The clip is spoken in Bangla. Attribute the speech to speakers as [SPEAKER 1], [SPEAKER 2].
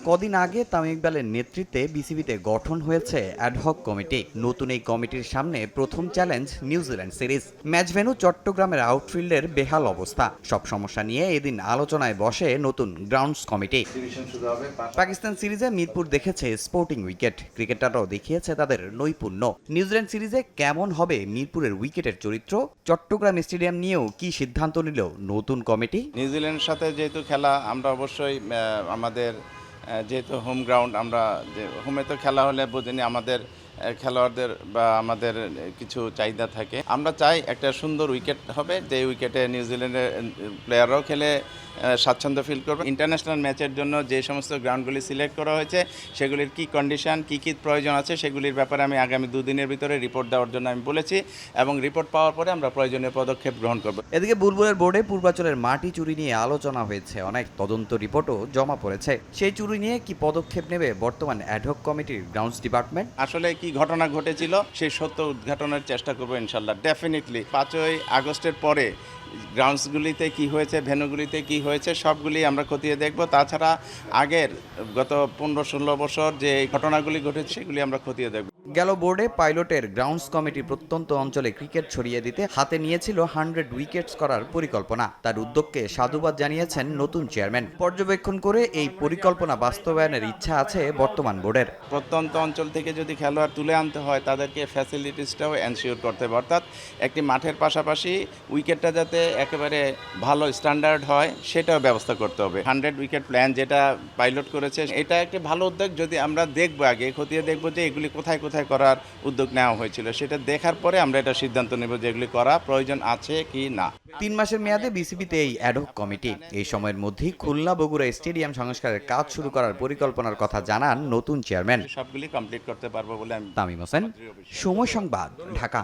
[SPEAKER 1] কদিন আগে তামিম ইকবালের নেতৃত্বে বিসিবিতে গঠন হয়েছে অ্যাডহক কমিটি। নতুন এই কমিটির সামনে প্রথম challenge New Zealand series. Match venue চট্টগ্রামের আউটফিল্ডের বেহাল অবস্থা। সব সমস্যা নিয়ে এদিন আলোচনায় বসে নতুন গ্রাউন্ডস কমিটি। পাকিস্তান সিরিজে মিরপুর দেখেছে স্পোর্টিং উইকেট, ক্রিকেটাররাও দেখিয়েছে তাদের নৈপুণ্য। নিউজিল্যান্ড সিরিজে কেমন হবে মিরপুরের উইকেটের চরিত্র? চট্টগ্রাম স্টেডিয়াম নিয়েও কি সিদ্ধান্ত নিল নতুন কমিটি?
[SPEAKER 2] নিউজিল্যান্ডের সাথে যেহেতু খেলা, আমরা অবশ্যই আমাদের যেহেতু হোম গ্রাউন্ড, আমরা যে হোমে তো খেলা হলে বুঝিনি আমাদের খেলোয়াড়দের বা আমাদের কিছু চাহিদা থাকে। আমরা চাই একটা সুন্দর উইকেট হবে, যে উইকেটে নিউজিল্যান্ডের প্লেয়াররাও খেলে স্বাচ্ছন্দ্য ফিল করবে। ইন্টারন্যাশনাল ম্যাচের জন্য যে সমস্ত গ্রাউন্ডগুলি সিলেক্ট করা হয়েছে সেগুলির কি কন্ডিশন, কি প্রয়োজন আছে সেগুলির ব্যাপারে আমি আগামী 2 দিনের ভিতরে রিপোর্ট দেওয়ার জন্য আমি বলেছি, এবং রিপোর্ট পাওয়ার পরে আমরা প্রয়োজনীয় পদক্ষেপ গ্রহণ করব।
[SPEAKER 1] এদিকে বুলবুলের বোর্ডে পূর্বাচলের মাটি চুরি নিয়ে আলোচনা হয়েছে, অনেক তদন্ত রিপোর্টও জমা পড়েছে। সেই চুরি নিয়ে কি পদক্ষেপ নেবে বর্তমান অ্যাডহক কমিটির গ্রাউন্ডস ডিপার্টমেন্ট?
[SPEAKER 2] আসলে কি ঘটনা ঘটেছিল সেই সত্য উদ্ঘাটনের চেষ্টা করবো ইনশাল্লাহ। ডেফিনেটলি 5ই আগস্টের পরে গ্রাউন্ডসগুলিতে কি হয়েছে, ভেন্যুগুলিতে কি হয়েছে সবগুলি আমরা খতিয়ে দেখব। তাছাড়া আগের গত 15-16 বছর যে ঘটনাগুলি ঘটেছে সেগুলি আমরা খতিয়ে দেখব।
[SPEAKER 1] গেল বোর্ডে পাইলটের গ্রাউন্ডস কমিটি প্রত্যন্ত অঞ্চলে ক্রিকেট ছড়িয়ে দিতে হাতে নিয়েছিল 100 উইকেটস করার পরিকল্পনা। তার উদ্যোগকে সাধুবাদ জানিয়েছেন নতুন চেয়ারম্যান। পর্যবেক্ষণ করে এই পরিকল্পনা বাস্তবায়নের ইচ্ছা আছে বর্তমান বোর্ডের।
[SPEAKER 2] প্রত্যন্ত অঞ্চল থেকে যদি খেলোয়াড় তুলে আনতে হয় তাদেরকে ফ্যাসিলিটিসটাও এনশিওর করতে হবে, অর্থাৎ একটি মাঠের পাশাপাশি উইকেটটা যাতে একেবারে ভালো স্ট্যান্ডার্ড হয় সেটাও ব্যবস্থা করতে হবে। 100 উইকেট প্ল্যান যেটা পাইলট করেছে এটা একটি ভালো উদ্যোগ। যদি আমরা দেখবো, আগে খতিয়ে দেখবো যে এগুলি কোথায় কোথায় করার উদ্যোগ নেওয়া হয়েছিল, সেটা দেখার পরে আমরা এটা সিদ্ধান্ত নেব যে এগুলি করা প্রয়োজন আছে কি না।
[SPEAKER 1] 3 মাসের মেয়াদে বিসিবিতে এই অ্যাডহক কমিটি। এই সময়ের মধ্যেই খুলনা বগুড়া স্টেডিয়াম সংস্কারের কাজ শুরু করার পরিকল্পনার কথা জানান নতুন চেয়ারম্যান।
[SPEAKER 2] সবগুলি কমপ্লিট করতে পারবো বলে আমি।
[SPEAKER 1] তামিম হোসেন, সময় সংবাদ, ঢাকা।